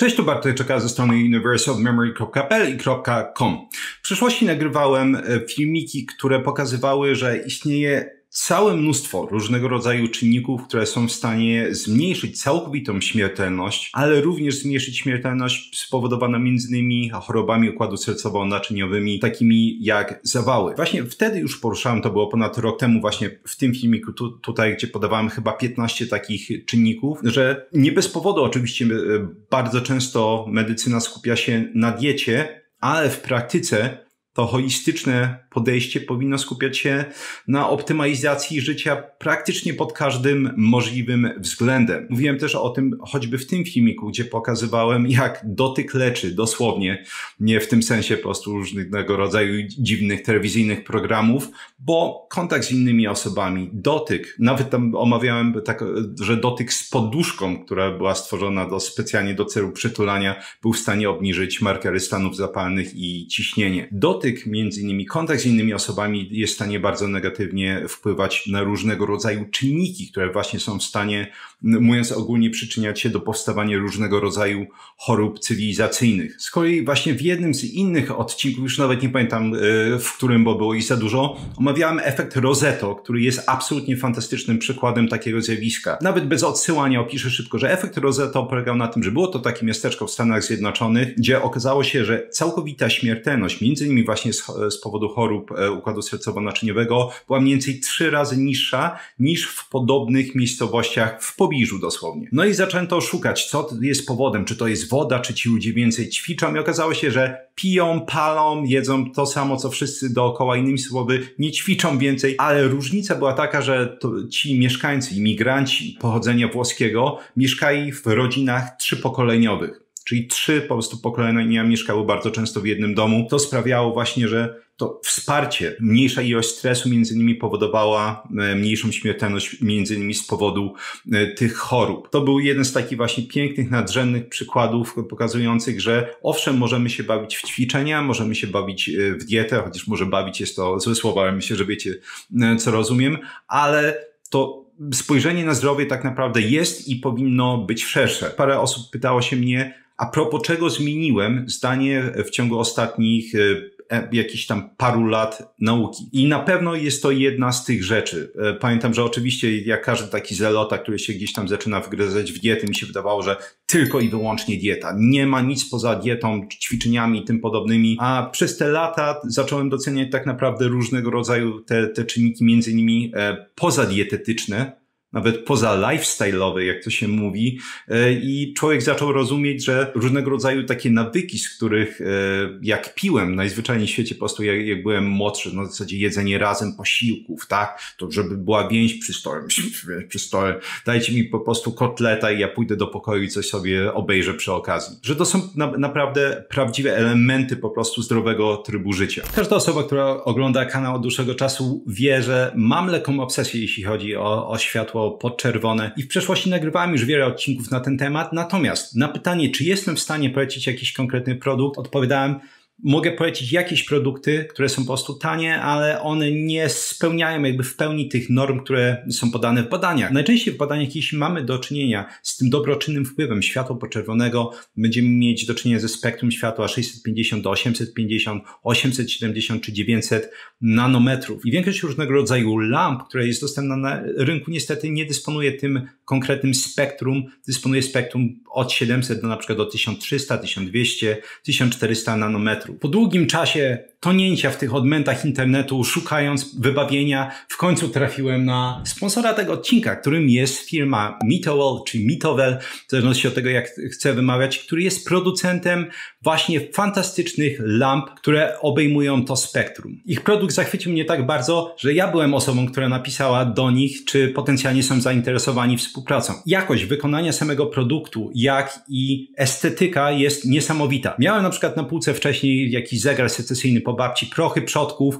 Cześć, tu Bartek Czeka ze strony universeofmemory.pl i .com. W przeszłości nagrywałem filmiki, które pokazywały, że istnieje całe mnóstwo różnego rodzaju czynników, które są w stanie zmniejszyć całkowitą śmiertelność, ale również zmniejszyć śmiertelność spowodowaną m.in. chorobami układu sercowo-naczyniowymi, takimi jak zawały. Właśnie wtedy już poruszałem, to było ponad rok temu właśnie w tym filmiku tutaj, gdzie podawałem chyba 15 takich czynników, że nie bez powodu oczywiście bardzo często medycyna skupia się na diecie, ale w praktyce to holistyczne podejście powinno skupiać się na optymalizacji życia praktycznie pod każdym możliwym względem. Mówiłem też o tym choćby w tym filmiku, gdzie pokazywałem, jak dotyk leczy, dosłownie, nie w tym sensie po prostu różnego rodzaju dziwnych telewizyjnych programów, bo kontakt z innymi osobami, dotyk, nawet tam omawiałem tak, że dotyk z poduszką, która była stworzona specjalnie do celu przytulania, był w stanie obniżyć markery stanów zapalnych i ciśnienie. Dotyk, między innymi kontakt z innymi osobami jest w stanie bardzo negatywnie wpływać na różnego rodzaju czynniki, które właśnie są w stanie, mówiąc ogólnie, przyczyniać się do powstawania różnego rodzaju chorób cywilizacyjnych. Z kolei właśnie w jednym z innych odcinków, już nawet nie pamiętam w którym, bo było ich za dużo, omawiałem efekt Rosetto, który jest absolutnie fantastycznym przykładem takiego zjawiska. Nawet bez odsyłania opiszę szybko, że efekt Rosetto polegał na tym, że było to takie miasteczko w Stanach Zjednoczonych, gdzie okazało się, że całkowita śmiertelność, między innymi właśnie z powodu chorób układu sercowo-naczyniowego, była mniej więcej 3 razy niższa niż w podobnych miejscowościach w pobliżu dosłownie. No i zaczęto szukać, co jest powodem, czy to jest woda, czy ci ludzie więcej ćwiczą i okazało się, że piją, palą, jedzą to samo, co wszyscy dookoła, innymi słowy, nie ćwiczą więcej, ale różnica była taka, że ci mieszkańcy, imigranci pochodzenia włoskiego mieszkali w rodzinach 3-pokoleniowych. Czyli 3 po prostu pokolenia mieszkały bardzo często w jednym domu. To sprawiało właśnie, że to wsparcie, mniejsza ilość stresu między innymi powodowała mniejszą śmiertelność między innymi z powodu tych chorób. To był jeden z takich właśnie pięknych, nadrzędnych przykładów pokazujących, że owszem, możemy się bawić w ćwiczenia, możemy się bawić w dietę, chociaż może bawić jest to złe słowo, ale myślę, że wiecie, co rozumiem, ale to spojrzenie na zdrowie tak naprawdę jest i powinno być szersze. Parę osób pytało się mnie, a propos czego zmieniłem zdanie w ciągu ostatnich jakichś tam paru lat nauki. I na pewno jest to jedna z tych rzeczy. Pamiętam, że oczywiście jak każdy taki zelota, który się gdzieś tam zaczyna wgryzać w diety, mi się wydawało, że tylko i wyłącznie dieta. Nie ma nic poza dietą, ćwiczeniami i tym podobnymi. A przez te lata zacząłem doceniać tak naprawdę różnego rodzaju te czynniki, między innymi pozadietetyczne, nawet poza lifestyle'owe, jak to się mówi, i człowiek zaczął rozumieć, że różnego rodzaju takie nawyki, z których jak piłem najzwyczajniej w świecie po prostu jak byłem młodszy, no w zasadzie jedzenie razem posiłków, tak, to żeby była więź przy stole, dajcie mi po prostu kotleta i ja pójdę do pokoju i coś sobie obejrzę przy okazji. Że to są naprawdę prawdziwe elementy po prostu zdrowego trybu życia. Każda osoba, która ogląda kanał od dłuższego czasu wie, że mam lekką obsesję, jeśli chodzi o światło podczerwone i w przeszłości nagrywałem już wiele odcinków na ten temat, natomiast na pytanie, czy jestem w stanie polecić jakiś konkretny produkt, odpowiadałem, mogę polecić jakieś produkty, które są po prostu tanie, ale one nie spełniają jakby w pełni tych norm, które są podane w badaniach. Najczęściej w badaniach, jeśli mamy do czynienia z tym dobroczynnym wpływem światła podczerwonego, będziemy mieć do czynienia ze spektrum światła 650 do 850, 870 czy 900 nanometrów. I większość różnego rodzaju lamp, które jest dostępna na rynku, niestety nie dysponuje tym konkretnym spektrum, dysponuje spektrum od 700 do na przykład do 1300, 1200, 1400 nanometrów. Po długim czasie tonięcia w tych odmętach internetu, szukając wybawienia, w końcu trafiłem na sponsora tego odcinka, którym jest firma Mitowel, czy Mitowel, w zależności od tego, jak chcę wymawiać, który jest producentem właśnie fantastycznych lamp, które obejmują to spektrum. Ich produkt zachwycił mnie tak bardzo, że ja byłem osobą, która napisała do nich, czy potencjalnie są zainteresowani współpracą. Jakość wykonania samego produktu, jak i estetyka jest niesamowita. Miałem na przykład na półce wcześniej jakiś zegar secesyjny po babci, prochy przodków,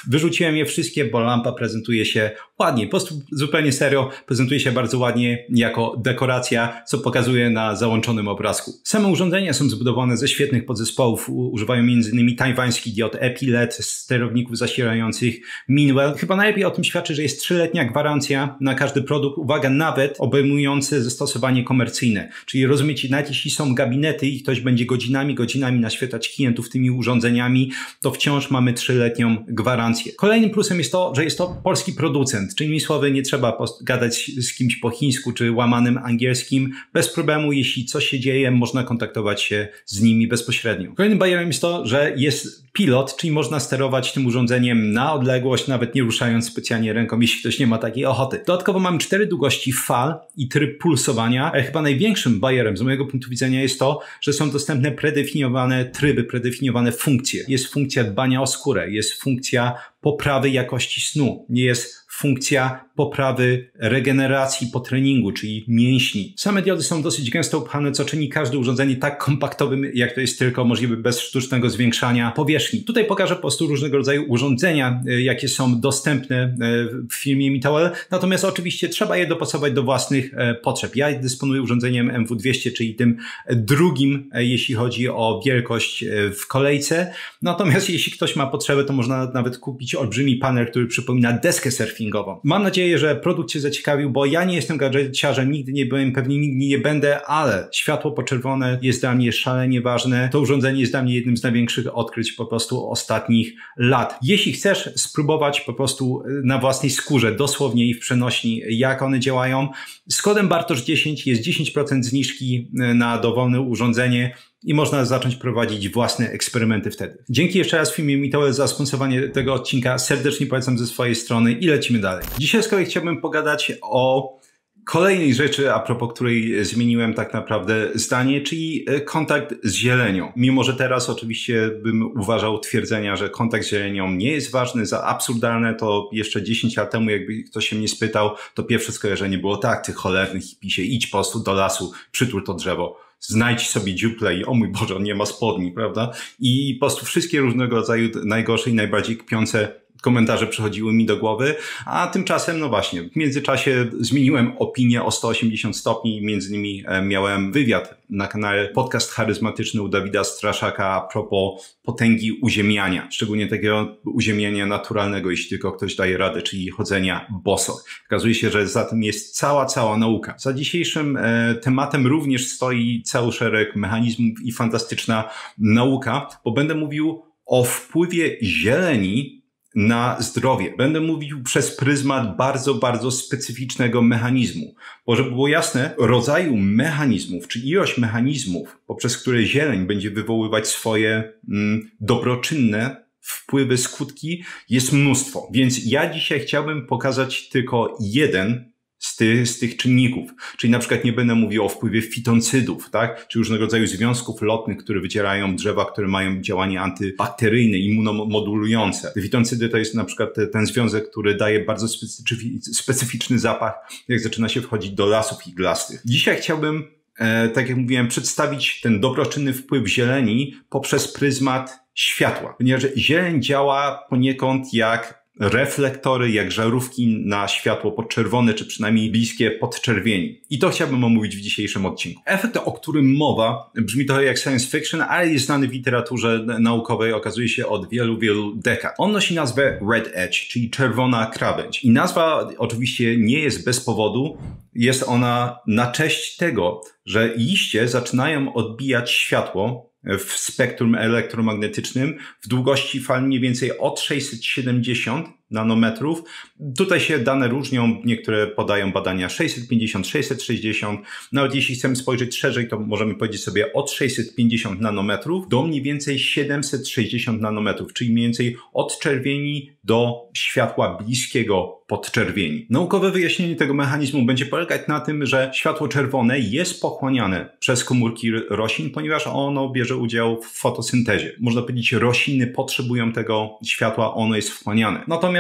wyrzuciłem je wszystkie, bo lampa prezentuje się ładnie. Po prostu zupełnie serio prezentuje się bardzo ładnie jako dekoracja, co pokazuje na załączonym obrazku. Same urządzenia są zbudowane ze świetnych podzespołów. Używają m.in. tajwański diod EPI-LED, sterowników zasilających Minwell. Chyba najlepiej o tym świadczy, że jest 3-letnia gwarancja na każdy produkt. Uwaga, nawet obejmujący zastosowanie komercyjne. Czyli rozumiecie, nawet jeśli są gabinety i ktoś będzie godzinami naświetlać klientów tymi urządzeniami, to wciąż mamy 3-letnią gwarancję. Kolejnym plusem jest to, że jest to polski producent, czyli innymi słowy nie trzeba gadać z kimś po chińsku czy łamanym angielskim. Bez problemu, jeśli coś się dzieje, można kontaktować się z nimi bezpośrednio. Kolejnym barierem jest to, że jest pilot, czyli można sterować tym urządzeniem na odległość, nawet nie ruszając specjalnie ręką, jeśli ktoś nie ma takiej ochoty. Dodatkowo mamy 4 długości fal i tryb pulsowania, ale chyba największym barierem z mojego punktu widzenia jest to, że są dostępne predefiniowane tryby, predefiniowane funkcje. Jest funkcja dbania o skórę, jest funkcja poprawy jakości snu, jest funkcja poprawy regeneracji po treningu, czyli mięśni. Same diody są dosyć gęsto upchane, co czyni każde urządzenie tak kompaktowym, jak to jest tylko możliwe bez sztucznego zwiększania powierzchni. Tutaj pokażę po prostu różnego rodzaju urządzenia, jakie są dostępne w firmie Mitowel, natomiast oczywiście trzeba je dopasować do własnych potrzeb. Ja dysponuję urządzeniem MW200, czyli tym drugim, jeśli chodzi o wielkość w kolejce, natomiast jeśli ktoś ma potrzebę, to można nawet kupić olbrzymi panel, który przypomina deskę surfingową. Mam nadzieję, że produkt Cię zaciekawił, bo ja nie jestem gadżeciarzem, nigdy nie byłem, pewnie nigdy nie będę, ale światło poczerwone jest dla mnie szalenie ważne. To urządzenie jest dla mnie jednym z największych odkryć po prostu ostatnich lat. Jeśli chcesz spróbować po prostu na własnej skórze, dosłownie i w przenośni, jak one działają, z kodem Bartosz10 jest 10% zniżki na dowolne urządzenie i można zacząć prowadzić własne eksperymenty wtedy. Dzięki jeszcze raz firmie Mitowel za sponsorowanie tego odcinka. Serdecznie polecam ze swojej strony i lecimy dalej. Dzisiaj z kolei chciałbym pogadać o kolejnej rzeczy, a propos której zmieniłem tak naprawdę zdanie, czyli kontakt z zielenią. Mimo że teraz oczywiście bym uważał twierdzenia, że kontakt z zielenią nie jest ważny, za absurdalne, to jeszcze 10 lat temu, jakby ktoś się mnie spytał, to pierwsze skojarzenie było tak, ty cholerny hipisie, idź po prostu do lasu, przytul to drzewo. Znajdź sobie dziuplę i o mój Boże, on nie ma spodni, prawda? I po prostu wszystkie różnego rodzaju najgorsze i najbardziej kpiące komentarze przychodziły mi do głowy, a tymczasem, no właśnie, w międzyczasie zmieniłem opinię o 180 stopni i między innymi miałem wywiad na kanale Podcast Charyzmatyczny u Dawida Straszaka a propos potęgi uziemiania, szczególnie takiego uziemiania naturalnego, jeśli tylko ktoś daje radę, czyli chodzenia boso. Okazuje się, że za tym jest cała nauka. Za dzisiejszym tematem również stoi cały szereg mechanizmów i fantastyczna nauka, bo będę mówił o wpływie zieleni na zdrowie. Będę mówił przez pryzmat bardzo specyficznego mechanizmu. Bo żeby było jasne, rodzaju mechanizmów, czy ilość mechanizmów, poprzez które zieleń będzie wywoływać swoje dobroczynne wpływy, skutki, jest mnóstwo. Więc ja dzisiaj chciałbym pokazać tylko jeden z tych czynników. Czyli na przykład nie będę mówił o wpływie fitoncydów, tak? Czy różnego rodzaju związków lotnych, które wycierają drzewa, które mają działanie antybakteryjne, immunomodulujące. Te fitoncydy to jest na przykład ten związek, który daje bardzo specyficzny zapach, jak zaczyna się wchodzić do lasów iglastych. Dzisiaj chciałbym, tak jak mówiłem, przedstawić ten dobroczynny wpływ zieleni poprzez pryzmat światła. Ponieważ zieleń działa poniekąd jak reflektory, jak żarówki na światło podczerwone, czy przynajmniej bliskie podczerwieni. I to chciałbym omówić w dzisiejszym odcinku. Efekt, o którym mowa, brzmi trochę jak science fiction, ale jest znany w literaturze naukowej, okazuje się od wielu dekad. On nosi nazwę Red Edge, czyli czerwona krawędź. I nazwa oczywiście nie jest bez powodu. Jest ona na cześć tego, że liście zaczynają odbijać światło w spektrum elektromagnetycznym w długości fal mniej więcej od 670 nanometrów. Tutaj się dane różnią, niektóre podają badania 650, 660. Nawet jeśli chcemy spojrzeć szerzej, to możemy powiedzieć sobie od 650 nanometrów do mniej więcej 760 nanometrów, czyli mniej więcej od czerwieni do światła bliskiego podczerwieni. Naukowe wyjaśnienie tego mechanizmu będzie polegać na tym, że światło czerwone jest pochłaniane przez komórki roślin, ponieważ ono bierze udział w fotosyntezie. Można powiedzieć, rośliny potrzebują tego światła, ono jest wchłaniane. Natomiast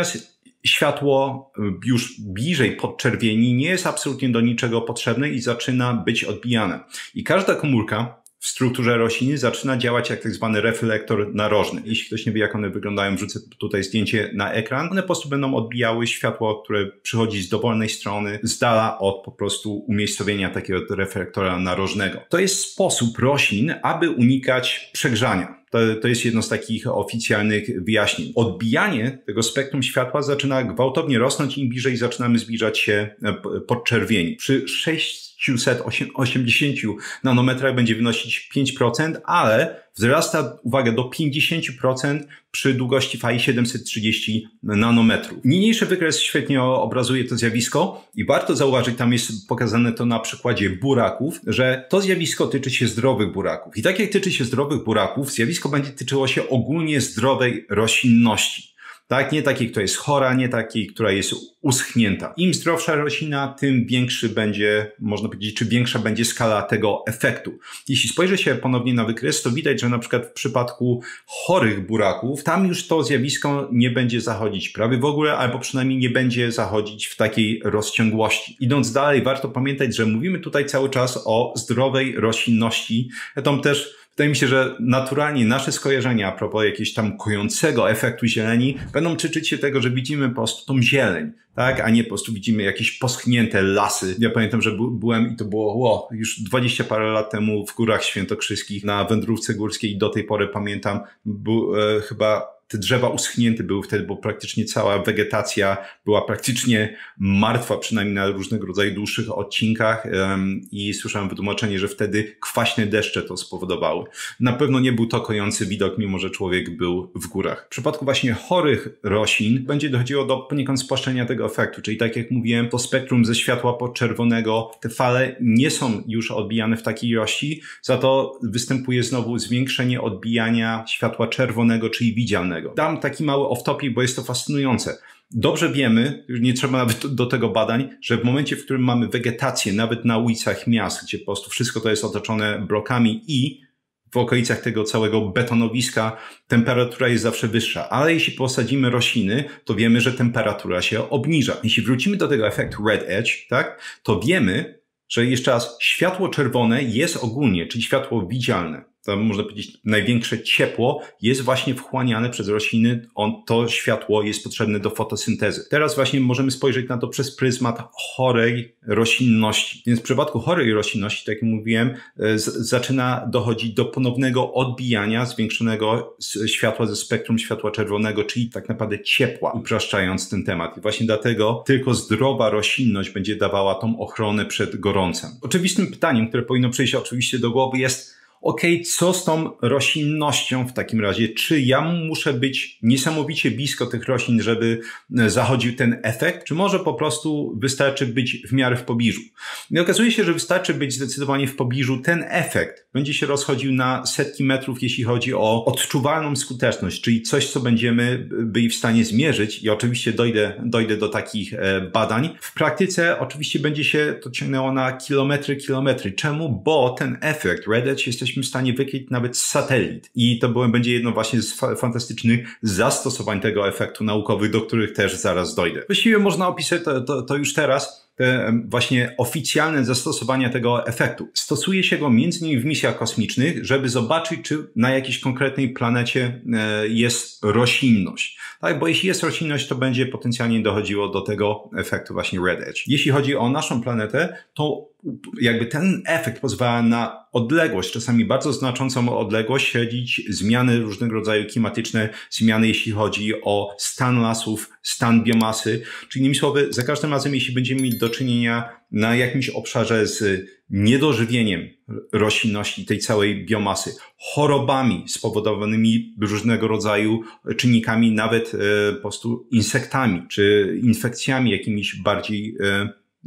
światło już bliżej podczerwieni nie jest absolutnie do niczego potrzebne i zaczyna być odbijane. I każda komórka w strukturze rośliny zaczyna działać jak tak zwany reflektor narożny. Jeśli ktoś nie wie, jak one wyglądają, wrzucę tutaj zdjęcie na ekran. One po prostu będą odbijały światło, które przychodzi z dowolnej strony, z dala od po prostu umiejscowienia takiego reflektora narożnego. To jest sposób roślin, aby unikać przegrzania. To jest jedno z takich oficjalnych wyjaśnień. Odbijanie tego spektrum światła zaczyna gwałtownie rosnąć, im bliżej zaczynamy zbliżać się podczerwieni. Przy 680 nanometrach będzie wynosić 5%, ale wzrasta, uwaga, do 50% przy długości fali 730 nanometrów. Niniejszy wykres świetnie obrazuje to zjawisko i warto zauważyć, tam jest pokazane to na przykładzie buraków, że to zjawisko tyczy się zdrowych buraków. I tak jak tyczy się zdrowych buraków, zjawisko będzie tyczyło się ogólnie zdrowej roślinności. Tak, nie takiej, która jest chora, nie takiej, która jest uschnięta. Im zdrowsza roślina, tym większy będzie, można powiedzieć, czy większa będzie skala tego efektu. Jeśli spojrzy się ponownie na wykres, to widać, że na przykład w przypadku chorych buraków, tam już to zjawisko nie będzie zachodzić prawie w ogóle, albo przynajmniej nie będzie zachodzić w takiej rozciągłości. Idąc dalej, warto pamiętać, że mówimy tutaj cały czas o zdrowej roślinności. Zresztą też wydaje mi się, że naturalnie nasze skojarzenia a propos jakiegoś tam kojącego efektu zieleni będą tyczyć się tego, że widzimy po prostu tą zieleń, tak? A nie po prostu widzimy jakieś poschnięte lasy. Ja pamiętam, że byłem i to było już 20 parę lat temu w Górach Świętokrzyskich na wędrówce górskiej i do tej pory pamiętam, chyba te drzewa uschnięte były wtedy, bo praktycznie cała wegetacja była praktycznie martwa, przynajmniej na różnego rodzaju dłuższych odcinkach i słyszałem wytłumaczenie, że wtedy kwaśne deszcze to spowodowały. Na pewno nie był to kojący widok, mimo że człowiek był w górach. W przypadku właśnie chorych roślin będzie dochodziło do poniekąd spłaszczenia tego efektu, czyli tak jak mówiłem, to spektrum ze światła podczerwonego, te fale nie są już odbijane w takiej ilości, za to występuje znowu zwiększenie odbijania światła czerwonego, czyli widzialnego. Dam taki mały off-topic, bo jest to fascynujące. Dobrze wiemy, nie trzeba nawet do tego badań, że w momencie, w którym mamy wegetację, nawet na ulicach miast, gdzie po prostu wszystko to jest otoczone blokami i w okolicach tego całego betonowiska temperatura jest zawsze wyższa. Ale jeśli posadzimy rośliny, to wiemy, że temperatura się obniża. Jeśli wrócimy do tego efektu red edge, tak, to wiemy, że jeszcze raz światło czerwone jest ogólnie, czyli światło widzialne. To można powiedzieć, największe ciepło jest właśnie wchłaniane przez rośliny. To światło jest potrzebne do fotosyntezy. Teraz właśnie możemy spojrzeć na to przez pryzmat chorej roślinności. Więc w przypadku chorej roślinności, tak jak mówiłem, zaczyna dochodzić do ponownego odbijania zwiększonego światła ze spektrum światła czerwonego, czyli tak naprawdę ciepła, upraszczając ten temat. I właśnie dlatego tylko zdrowa roślinność będzie dawała tą ochronę przed gorącem. Oczywistym pytaniem, które powinno przyjść oczywiście do głowy jest, co z tą roślinnością w takim razie? Czy ja muszę być niesamowicie blisko tych roślin, żeby zachodził ten efekt? Czy może po prostu wystarczy być w miarę w pobliżu? I okazuje się, że wystarczy być zdecydowanie w pobliżu. Ten efekt będzie się rozchodził na setki metrów, jeśli chodzi o odczuwalną skuteczność, czyli coś, co będziemy byli w stanie zmierzyć i oczywiście dojdę do takich badań. W praktyce oczywiście będzie się to ciągnęło na kilometry. Czemu? Bo ten efekt red edge jesteśmy w stanie wykryć nawet z satelit. I to będzie jedno właśnie z fantastycznych zastosowań tego efektu naukowych, do których też zaraz dojdę. Właściwie można opisać to już teraz, te właśnie oficjalne zastosowania tego efektu. Stosuje się go m.in. w misjach kosmicznych, żeby zobaczyć, czy na jakiejś konkretnej planecie jest roślinność. Tak, bo jeśli jest roślinność, to będzie potencjalnie dochodziło do tego efektu właśnie red edge. Jeśli chodzi o naszą planetę, to jakby ten efekt pozwala na odległość, czasami bardzo znaczącą odległość, śledzić zmiany różnego rodzaju klimatyczne, zmiany jeśli chodzi o stan lasów, stan biomasy. Czyli innymi słowy, za każdym razem, jeśli będziemy mieć do czynienia na jakimś obszarze z niedożywieniem roślinności, tej całej biomasy, chorobami spowodowanymi różnego rodzaju czynnikami, nawet po prostu insektami, czy infekcjami jakimiś bardziej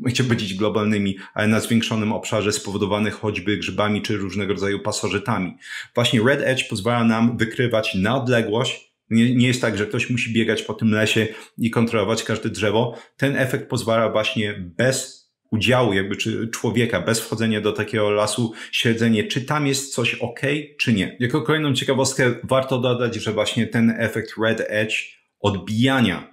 chciałbym powiedzieć globalnymi, ale na zwiększonym obszarze spowodowanych choćby grzybami czy różnego rodzaju pasożytami. Właśnie red edge pozwala nam wykrywać na odległość. Nie jest tak, że ktoś musi biegać po tym lesie i kontrolować każde drzewo. Ten efekt pozwala właśnie bez udziału czy człowieka, bez wchodzenia do takiego lasu, śledzenie, czy tam jest coś czy nie. Jako kolejną ciekawostkę warto dodać, że właśnie ten efekt red edge odbijania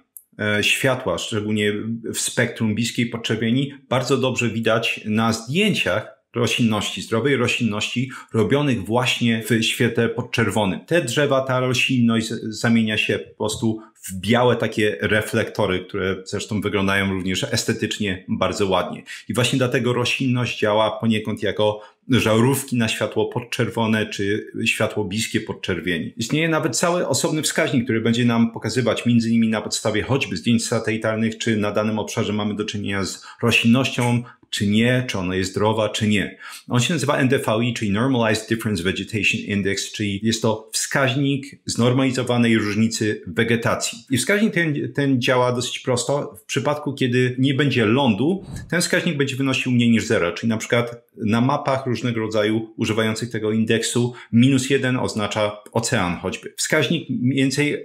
światła, szczególnie w spektrum bliskiej podczerwieni, bardzo dobrze widać na zdjęciach roślinności, zdrowej roślinności robionych właśnie w świetle podczerwonym. Te drzewa, ta roślinność zamienia się po prostu w białe takie reflektory, które zresztą wyglądają również estetycznie bardzo ładnie. I właśnie dlatego roślinność działa poniekąd jako żarówki na światło podczerwone czy światło bliskie podczerwieni. Istnieje nawet cały osobny wskaźnik, który będzie nam pokazywać między innymi na podstawie choćby zdjęć satelitarnych, czy na danym obszarze mamy do czynienia z roślinnością, czy nie, czy ona jest zdrowa, czy nie. On się nazywa NDVI, czyli Normalized Difference Vegetation Index, czyli jest to wskaźnik znormalizowanej różnicy wegetacji. I wskaźnik ten działa dosyć prosto. W przypadku, kiedy nie będzie lądu, ten wskaźnik będzie wynosił mniej niż 0, czyli na przykład na mapach różnego rodzaju używających tego indeksu -1 oznacza ocean choćby. Wskaźnik mniej więcej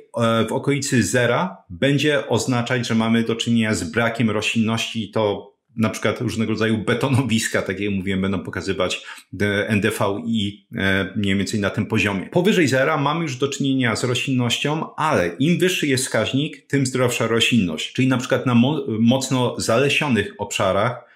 w okolicy 0 będzie oznaczać, że mamy do czynienia z brakiem roślinności i to na przykład różnego rodzaju betonowiska, tak jak mówiłem, będą pokazywać NDVI mniej więcej na tym poziomie. Powyżej 0 mamy już do czynienia z roślinnością, ale im wyższy jest wskaźnik, tym zdrowsza roślinność. Czyli na przykład na mocno zalesionych obszarach,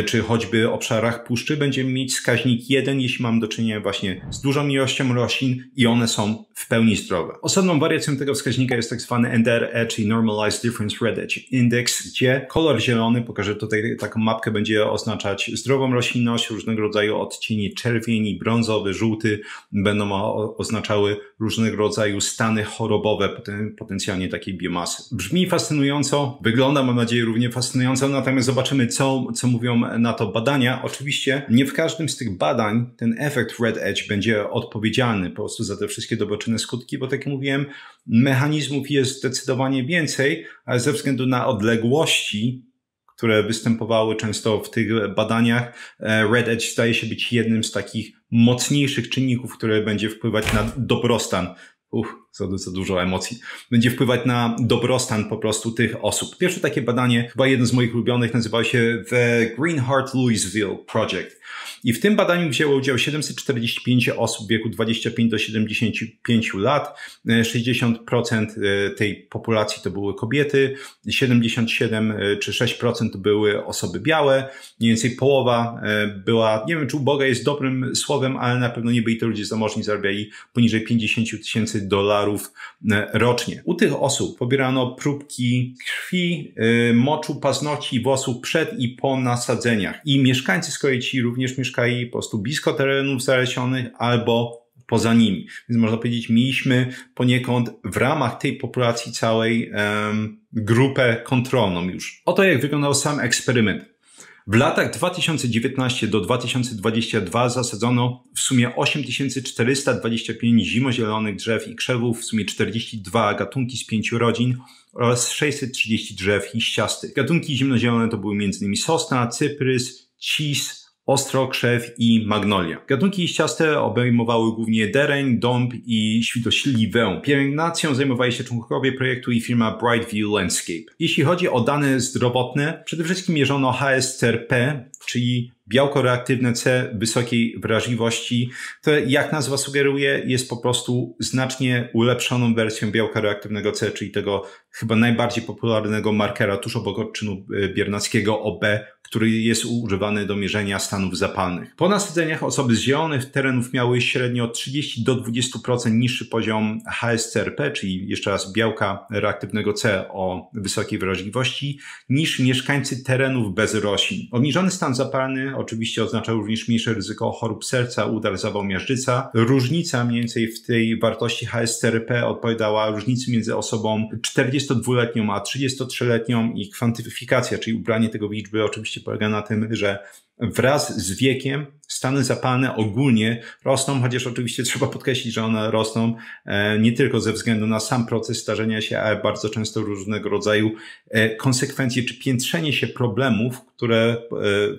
czy choćby obszarach puszczy, będziemy mieć wskaźnik 1, jeśli mamy do czynienia właśnie z dużą ilością roślin i one są w pełni zdrowe. Osobną wariacją tego wskaźnika jest tak zwany NDRE, czyli Normalized Difference Red Edge Index, gdzie kolor zielony, pokażę tutaj taką mapkę, będzie oznaczać zdrową roślinność, różnego rodzaju odcienie czerwieni, brązowy, żółty, będą oznaczały różnego rodzaju stany chorobowe potencjalnie takiej biomasy. Brzmi fascynująco, wygląda, mam nadzieję, równie fascynująco, natomiast zobaczymy, co mówią na to badania. Oczywiście nie w każdym z tych badań ten efekt Red Edge będzie odpowiedzialny po prostu za te wszystkie doboczne skutki, bo tak jak mówiłem, mechanizmów jest zdecydowanie więcej, ale ze względu na odległości, które występowały często w tych badaniach, Red Edge staje się być jednym z takich mocniejszych czynników, które będzie wpływać na dobrostan. Co dużo emocji. Będzie wpływać na dobrostan po prostu tych osób. Pierwsze takie badanie, chyba jedno z moich ulubionych, nazywało się The Greenheart Louisville Project. I w tym badaniu wzięło udział 745 osób w wieku 25 do 75 lat. 60% tej populacji to były kobiety, 77 czy 6% to były osoby białe. Mniej więcej połowa była, nie wiem czy uboga jest dobrym słowem, ale na pewno nie byli to ludzie zamożni, zarabiali poniżej $50,000 rocznie. U tych osób pobierano próbki krwi, moczu, paznokci i włosów przed i po nasadzeniach. I mieszkańcy z kolei ci również mieszkali po prostu blisko terenów zalesionych albo poza nimi. Więc można powiedzieć, mieliśmy poniekąd w ramach tej populacji całej grupę kontrolną już. Oto jak wyglądał sam eksperyment. W latach 2019 do 2022 zasadzono w sumie 8425 zimozielonych drzew i krzewów, w sumie 42 gatunki z 5 rodzin oraz 630 drzew liściastych. Gatunki zimnozielone to były m.in. sosna, cyprys, cis, ostrokrzew i magnolia. Gatunki liściaste obejmowały głównie dereń, dąb i świtośliwę. Pielęgnacją zajmowali się członkowie projektu i firma Brightview Landscape. Jeśli chodzi o dane zdrowotne, przede wszystkim mierzono HSCRP, czyli białko reaktywne C wysokiej wrażliwości. To, jak nazwa sugeruje, jest po prostu znacznie ulepszoną wersją białka reaktywnego C, czyli tego chyba najbardziej popularnego markera tuż obok odczynu biernackiego OB, który jest używany do mierzenia stanów zapalnych. Po nasadzeniach osoby z zielonych terenów miały średnio 30 do 20% niższy poziom HSCRP, czyli jeszcze raz białka reaktywnego C o wysokiej wrażliwości, niż mieszkańcy terenów bez roślin. Obniżony stan zapalny oczywiście oznacza również mniejsze ryzyko chorób serca, udar, zawał, miażdżyca. Różnica mniej więcej w tej wartości HSCRP odpowiadała różnicy między osobą 42-letnią a 33-letnią i kwantyfikacja, czyli ubranie tego w liczby oczywiście polega na tym, że wraz z wiekiem stany zapalne ogólnie rosną, chociaż oczywiście trzeba podkreślić, że one rosną nie tylko ze względu na sam proces starzenia się, ale bardzo często różnego rodzaju konsekwencje czy piętrzenie się problemów, które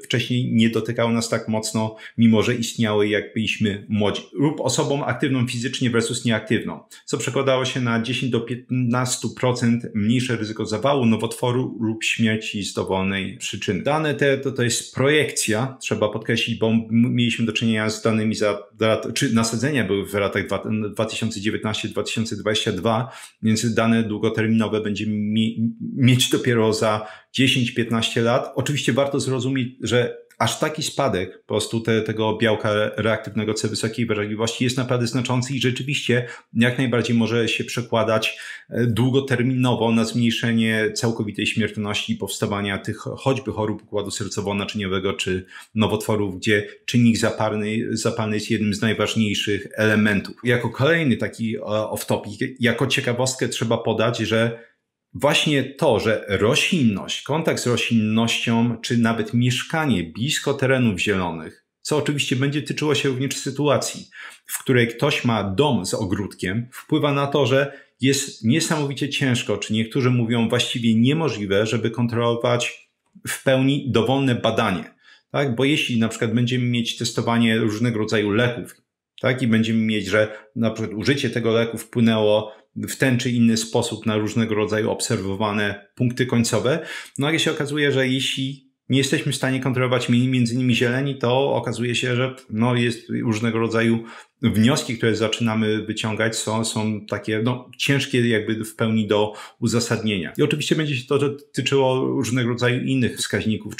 wcześniej nie dotykały nas tak mocno, mimo że istniały jak byliśmy młodzi. Lub osobą aktywną fizycznie versus nieaktywną, co przekładało się na 10 do 15% mniejsze ryzyko zawału, nowotworu lub śmierci z dowolnej przyczyny. Dane te to jest projekcja, trzeba podkreślić, bo mieliśmy do czynienia z danymi czy nasadzenia były w latach 2019-2022, więc dane długoterminowe będziemy mieć dopiero za 10-15 lat. Oczywiście warto zrozumieć, że aż taki spadek po prostu tego białka reaktywnego C wysokiej wrażliwości jest naprawdę znaczący i rzeczywiście jak najbardziej może się przekładać długoterminowo na zmniejszenie całkowitej śmiertelności i powstawania tych choćby chorób układu sercowo-naczyniowego czy nowotworów, gdzie czynnik zapalny jest jednym z najważniejszych elementów. Jako kolejny taki off-topic, jako ciekawostkę trzeba podać, że właśnie to, że roślinność, kontakt z roślinnością, czy nawet mieszkanie blisko terenów zielonych, co oczywiście będzie tyczyło się również sytuacji, w której ktoś ma dom z ogródkiem, wpływa na to, że jest niesamowicie ciężko, czy niektórzy mówią właściwie niemożliwe, żeby kontrolować w pełni dowolne badanie. Tak? Bo jeśli na przykład będziemy mieć testowanie różnego rodzaju leków, tak? I będziemy mieć, że na przykład użycie tego leku wpłynęło w ten czy inny sposób na różnego rodzaju obserwowane punkty końcowe, nagle się okazuje, że jeśli nie jesteśmy w stanie kontrolować między innymi zieleni, to okazuje się, że jest różnego rodzaju wnioski, które zaczynamy wyciągać, są takie ciężkie jakby w pełni do uzasadnienia. I oczywiście będzie się to dotyczyło różnego rodzaju innych wskaźników,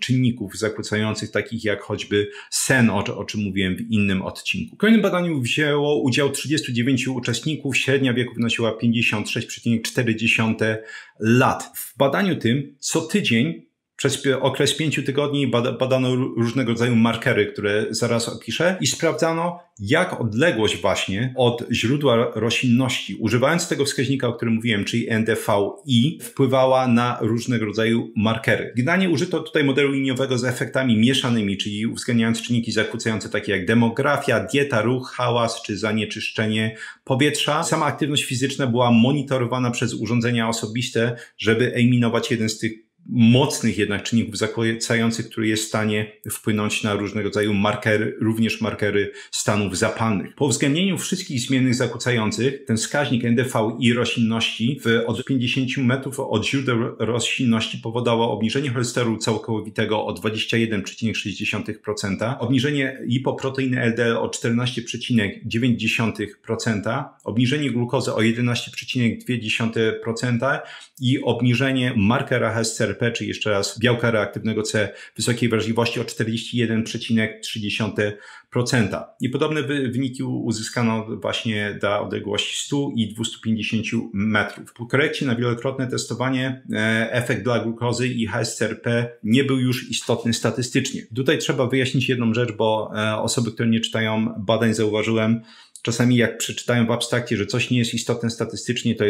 czynników zakłócających, takich jak choćby sen, o czym mówiłem w innym odcinku. W kolejnym badaniu wzięło udział 39 uczestników, średnia wieku wynosiła 56,4 lat. W badaniu tym co tydzień przez okres 5 tygodni badano różnego rodzaju markery, które zaraz opiszę i sprawdzano, jak odległość właśnie od źródła roślinności, używając tego wskaźnika, o którym mówiłem, czyli NDVI, wpływała na różnego rodzaju markery. Generalnie użyto tutaj modelu liniowego z efektami mieszanymi, czyli uwzględniając czynniki zakłócające takie jak demografia, dieta, ruch, hałas czy zanieczyszczenie powietrza. Sama aktywność fizyczna była monitorowana przez urządzenia osobiste, żeby eliminować jeden z tych mocnych jednak czynników zakłócających, który jest w stanie wpłynąć na różnego rodzaju markery, również markery stanów zapalnych. Po uwzględnieniu wszystkich zmiennych zakłócających, ten wskaźnik NDVI roślinności od 50 metrów od źródeł roślinności powodowało obniżenie cholesterolu całkowitego o 21,6%, obniżenie lipoproteiny LDL o 14,9%, obniżenie glukozy o 11,2% i obniżenie markera HSCRP, czyli jeszcze raz białka reaktywnego C wysokiej wrażliwości o 41,3%. I podobne wyniki uzyskano właśnie dla odległości 100 i 250 metrów. Po korekcie na wielokrotne testowanie efekt dla glukozy i HSCRP nie był już istotny statystycznie. Tutaj trzeba wyjaśnić jedną rzecz, bo osoby, które nie czytają badań, zauważyłem, czasami jak przeczytają w abstrakcie, że coś nie jest istotne statystycznie, to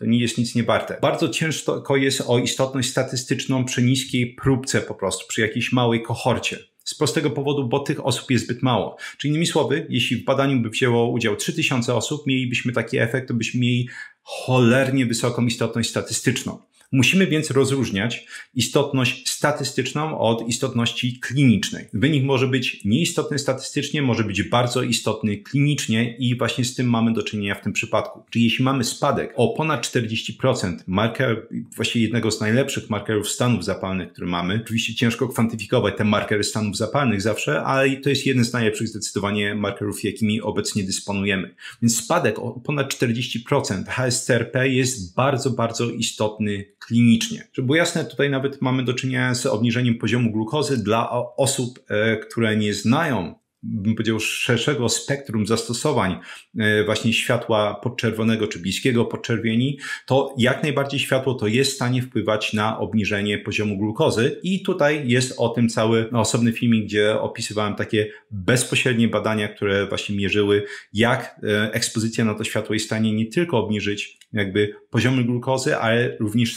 nie jest nic nie warte. Bardzo ciężko jest o istotność statystyczną przy niskiej próbce po prostu, przy jakiejś małej kohorcie. Z prostego powodu, bo tych osób jest zbyt mało. Czyli innymi słowy, jeśli w badaniu by wzięło udział 3000 osób, mielibyśmy taki efekt, to byśmy mieli cholernie wysoką istotność statystyczną. Musimy więc rozróżniać istotność statystyczną od istotności klinicznej. Wynik może być nieistotny statystycznie, może być bardzo istotny klinicznie i właśnie z tym mamy do czynienia w tym przypadku. Czyli jeśli mamy spadek o ponad 40%, marker, właściwie jednego z najlepszych markerów stanów zapalnych, które mamy, oczywiście ciężko kwantyfikować te markery stanów zapalnych zawsze, ale to jest jeden z najlepszych zdecydowanie markerów, jakimi obecnie dysponujemy. Więc spadek o ponad 40% HSCRP jest bardzo, bardzo istotny klinicznie. Żeby było jasne, tutaj nawet mamy do czynienia z obniżeniem poziomu glukozy dla osób, które nie znają, bym powiedział, szerszego spektrum zastosowań właśnie światła podczerwonego czy bliskiego podczerwieni, to jak najbardziej światło to jest w stanie wpływać na obniżenie poziomu glukozy i tutaj jest o tym cały osobny filmik, gdzie opisywałem takie bezpośrednie badania, które właśnie mierzyły, jak ekspozycja na to światło jest w stanie nie tylko obniżyć jakby poziomy glukozy, ale również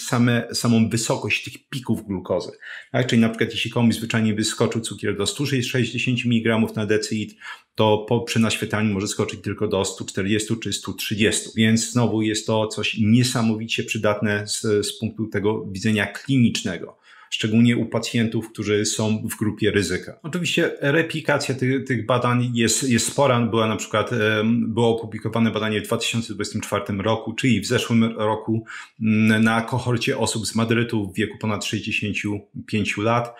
samą wysokość tych pików glukozy. Tak? Czyli na przykład jeśli komuś zwyczajnie wyskoczył cukier do 160 mg na decylitr, to przy naświetlaniu może skoczyć tylko do 140 czy 130. Więc znowu jest to coś niesamowicie przydatne z punktu tego widzenia klinicznego. Szczególnie u pacjentów, którzy są w grupie ryzyka. Oczywiście replikacja tych badań jest spora. Było opublikowane badanie w 2024 roku, czyli w zeszłym roku na kohorcie osób z Madrytu w wieku ponad 65 lat.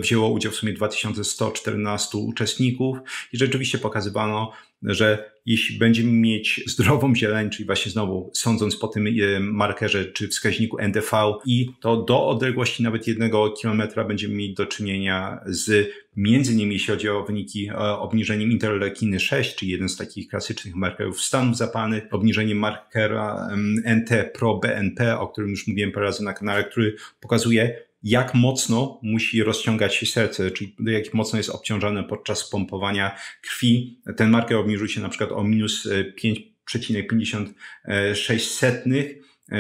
Wzięło udział w sumie 2114 uczestników i rzeczywiście pokazywano, że jeśli będziemy mieć zdrową zieleń, czyli właśnie znowu sądząc po tym markerze czy wskaźniku NDV i to do odległości nawet 1 kilometra będziemy mieli do czynienia z między innymi jeśli chodzi o wyniki obniżeniem interleukiny 6, czyli jeden z takich klasycznych markerów stanów zapalnych, obniżeniem markera NT-proBNP, o którym już mówiłem parę razy na kanale, który pokazuje jak mocno musi rozciągać się serce, czyli jak mocno jest obciążone podczas pompowania krwi. Ten marker obniżył się na przykład o minus 5,56,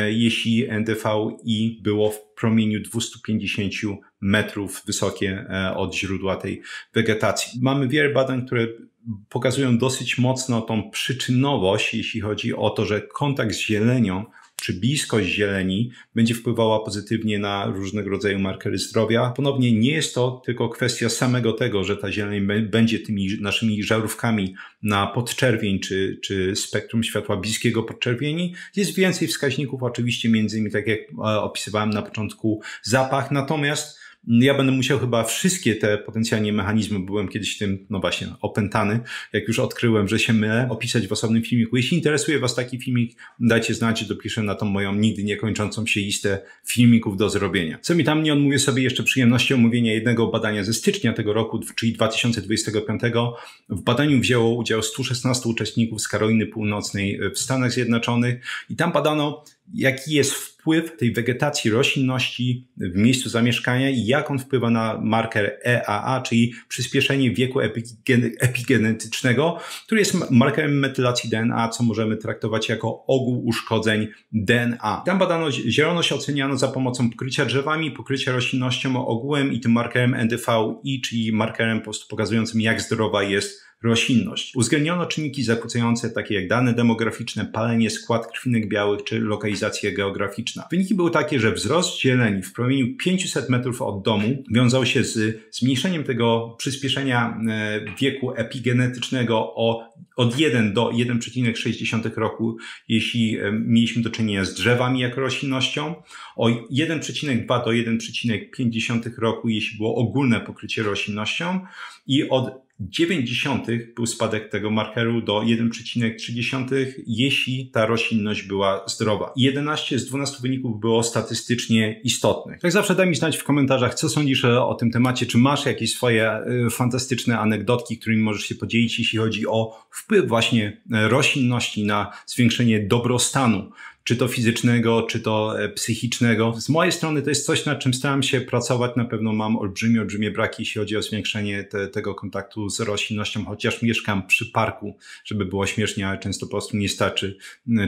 jeśli NDVI było w promieniu 250 metrów wysokie od źródła tej wegetacji. Mamy wiele badań, które pokazują dosyć mocno tą przyczynowość, jeśli chodzi o to, że kontakt z zielenią czy bliskość zieleni będzie wpływała pozytywnie na różnego rodzaju markery zdrowia. Ponownie nie jest to tylko kwestia samego tego, że ta zieleń będzie tymi naszymi żarówkami na podczerwień czy spektrum światła bliskiego podczerwieni. Jest więcej wskaźników, oczywiście między innymi, tak jak opisywałem na początku, zapach, natomiast ja będę musiał chyba wszystkie te potencjalnie mechanizmy, byłem kiedyś tym, no właśnie, opętany, jak już odkryłem, że się mylę, opisać w osobnym filmiku. Jeśli interesuje Was taki filmik, dajcie znać, dopiszę na tą moją nigdy niekończącą się listę filmików do zrobienia. Co mi tam nie odmówię sobie jeszcze przyjemności omówienia jednego badania ze stycznia tego roku, czyli 2025. W badaniu wzięło udział 116 uczestników z Karoliny Północnej w Stanach Zjednoczonych i tam badano, jaki jest wpływ tej wegetacji roślinności w miejscu zamieszkania i jak on wpływa na marker EAA, czyli przyspieszenie wieku epigenetycznego, który jest markerem metylacji DNA, co możemy traktować jako ogół uszkodzeń DNA. Tam badano zieloność, oceniano za pomocą pokrycia drzewami, pokrycia roślinnością ogółem i tym markerem NDVI, czyli markerem po prostu pokazującym, jak zdrowa jest roślinność. Uwzględniono czynniki zakłócające takie jak dane demograficzne, palenie, skład krwinek białych czy lokalizacja geograficzna. Wyniki były takie, że wzrost zieleni w promieniu 500 metrów od domu wiązał się z zmniejszeniem tego przyspieszenia wieku epigenetycznego od 1 do 1,6 roku, jeśli mieliśmy do czynienia z drzewami jako roślinnością, o 1,2 do 1,5 roku, jeśli było ogólne pokrycie roślinnością i od 0,9 był spadek tego markeru do 1,3, jeśli ta roślinność była zdrowa. 11 z 12 wyników było statystycznie istotnych. Jak zawsze daj mi znać w komentarzach, co sądzisz o tym temacie, czy masz jakieś swoje fantastyczne anegdotki, którymi możesz się podzielić, jeśli chodzi o wpływ właśnie roślinności na zwiększenie dobrostanu, czy to fizycznego, czy to psychicznego. Z mojej strony to jest coś, nad czym staram się pracować. Na pewno mam olbrzymie braki, jeśli chodzi o zwiększenie tego kontaktu z roślinnością, chociaż mieszkam przy parku, żeby było śmiesznie, ale często po prostu nie starczy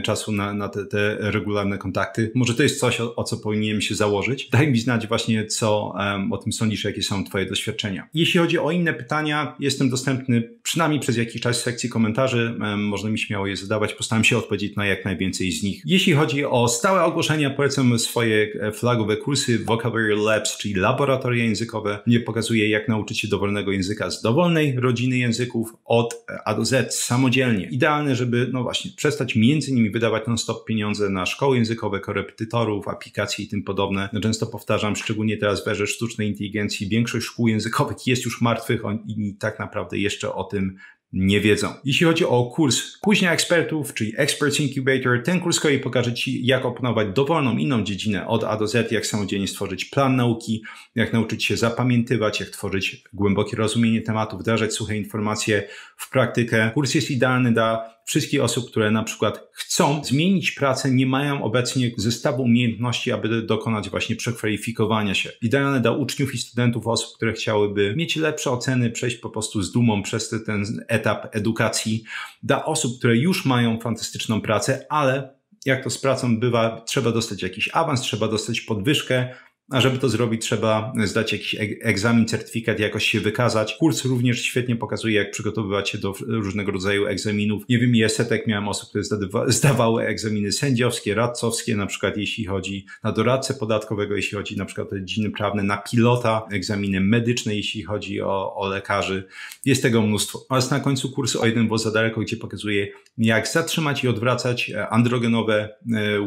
czasu na te regularne kontakty. Może to jest coś, o co powinienem się założyć. Daj mi znać właśnie, co o tym sądzisz, jakie są Twoje doświadczenia. Jeśli chodzi o inne pytania, jestem dostępny przynajmniej przez jakiś czas w sekcji komentarzy. Można mi śmiało je zadawać. Postaram się odpowiedzieć na jak najwięcej z nich. Jeśli chodzi o stałe ogłoszenia, polecam swoje flagowe kursy Vocabulary Labs, czyli laboratoria językowe, gdzie pokazuję, jak nauczyć się dowolnego języka z dowolnej rodziny języków od A do Z samodzielnie. Idealne, żeby, no właśnie, przestać między innymi wydawać non-stop pieniądze na szkoły językowe, korepetytorów, aplikacje i tym podobne. Często powtarzam, szczególnie teraz w erze sztucznej inteligencji, większość szkół językowych jest już martwych i tak naprawdę jeszcze o tym nie wiedzą. Jeśli chodzi o kurs Kuźnia Ekspertów, czyli Experts Incubator, ten kurs z kolei pokaże Ci, jak opanować dowolną inną dziedzinę od A do Z, jak samodzielnie stworzyć plan nauki, jak nauczyć się zapamiętywać, jak tworzyć głębokie rozumienie tematu, wdrażać suche informacje w praktykę. Kurs jest idealny dla wszystkich osób, które na przykład chcą zmienić pracę, nie mają obecnie zestawu umiejętności, aby dokonać właśnie przekwalifikowania się. Idealne dla uczniów i studentów, osób, które chciałyby mieć lepsze oceny, przejść po prostu z dumą przez ten etap edukacji. Dla osób, które już mają fantastyczną pracę, ale jak to z pracą bywa, trzeba dostać jakiś awans, trzeba dostać podwyżkę, a żeby to zrobić, trzeba zdać jakiś egzamin, certyfikat, jakoś się wykazać. Kurs również świetnie pokazuje, jak przygotowywać się do różnego rodzaju egzaminów. Nie wiem, ile setek miałem osób, które zdawały egzaminy sędziowskie, radcowskie, na przykład jeśli chodzi na doradcę podatkowego, jeśli chodzi na przykład o dziedziny prawne, na pilota, egzaminy medyczne, jeśli chodzi o lekarzy. Jest tego mnóstwo. Oraz na końcu kursu o jeden włos za daleko, gdzie pokazuje, jak zatrzymać i odwracać androgenowe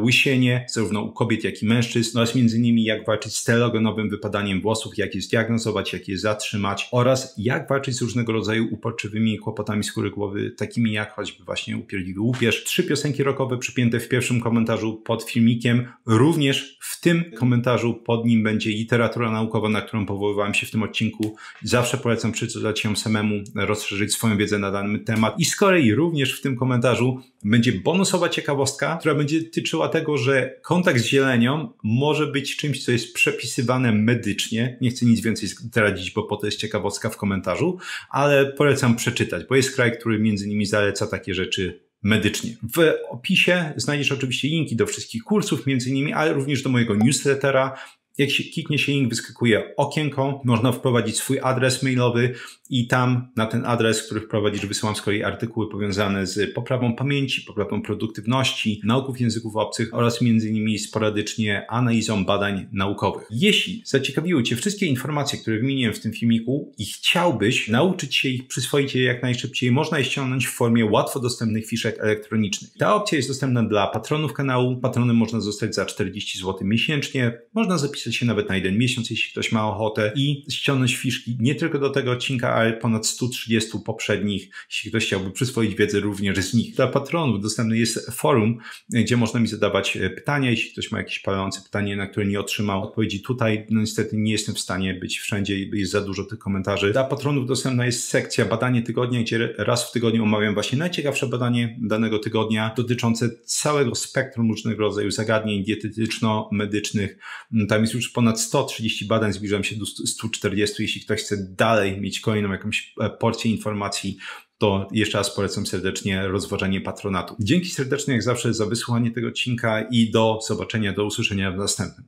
łysienie, zarówno u kobiet, jak i mężczyzn, oraz między innymi jak walczyć walczyć z telogenowym wypadaniem włosów, jak je zdiagnozować, jak je zatrzymać oraz jak walczyć z różnego rodzaju uporczywymi kłopotami skóry głowy, takimi jak choćby właśnie upierdliwy łupież. 3 piosenki rockowe przypięte w pierwszym komentarzu pod filmikiem. Również w tym komentarzu pod nim będzie literatura naukowa, na którą powoływałem się w tym odcinku. Zawsze polecam przeczytać ją samemu, rozszerzyć swoją wiedzę na dany temat. I z kolei również w tym komentarzu będzie bonusowa ciekawostka, która będzie dotyczyła tego, że kontakt z zielenią może być czymś, co jest przepisywane medycznie. Nie chcę nic więcej zdradzić, bo po to jest ciekawostka w komentarzu, ale polecam przeczytać, bo jest kraj, który między innymi zaleca takie rzeczy medycznie. W opisie znajdziesz oczywiście linki do wszystkich kursów między innymi, ale również do mojego newslettera. Jak się kliknie się link, wyskakuje okienko, można wprowadzić swój adres mailowy i tam na ten adres, który wprowadzisz, wysyłam z kolei artykuły powiązane z poprawą pamięci, poprawą produktywności, nauków języków obcych oraz między innymi sporadycznie analizą badań naukowych. Jeśli zaciekawiły Cię wszystkie informacje, które wymieniłem w tym filmiku i chciałbyś nauczyć się ich, przyswoić je jak najszybciej, można je ściągnąć w formie łatwo dostępnych fiszek elektronicznych. Ta opcja jest dostępna dla patronów kanału. Patronem można zostać za 40 zł miesięcznie. Można zapisać się nawet na 1 miesiąc, jeśli ktoś ma ochotę i ściągnąć fiszki nie tylko do tego odcinka, ale ponad 130 poprzednich, jeśli ktoś chciałby przyswoić wiedzę również z nich. Dla patronów dostępne jest forum, gdzie można mi zadawać pytania, jeśli ktoś ma jakieś palące pytanie, na które nie otrzymał odpowiedzi tutaj. No niestety nie jestem w stanie być wszędzie, jest za dużo tych komentarzy. Dla patronów dostępna jest sekcja badanie tygodnia, gdzie raz w tygodniu omawiam właśnie najciekawsze badanie danego tygodnia dotyczące całego spektrum różnego rodzaju zagadnień dietetyczno-medycznych. Tam jest już ponad 130 badań, zbliżam się do 140. Jeśli ktoś chce dalej mieć kolejną jakąś porcję informacji, to jeszcze raz polecam serdecznie rozważanie patronatu. Dzięki serdecznie jak zawsze za wysłuchanie tego odcinka i do zobaczenia, do usłyszenia w następnym.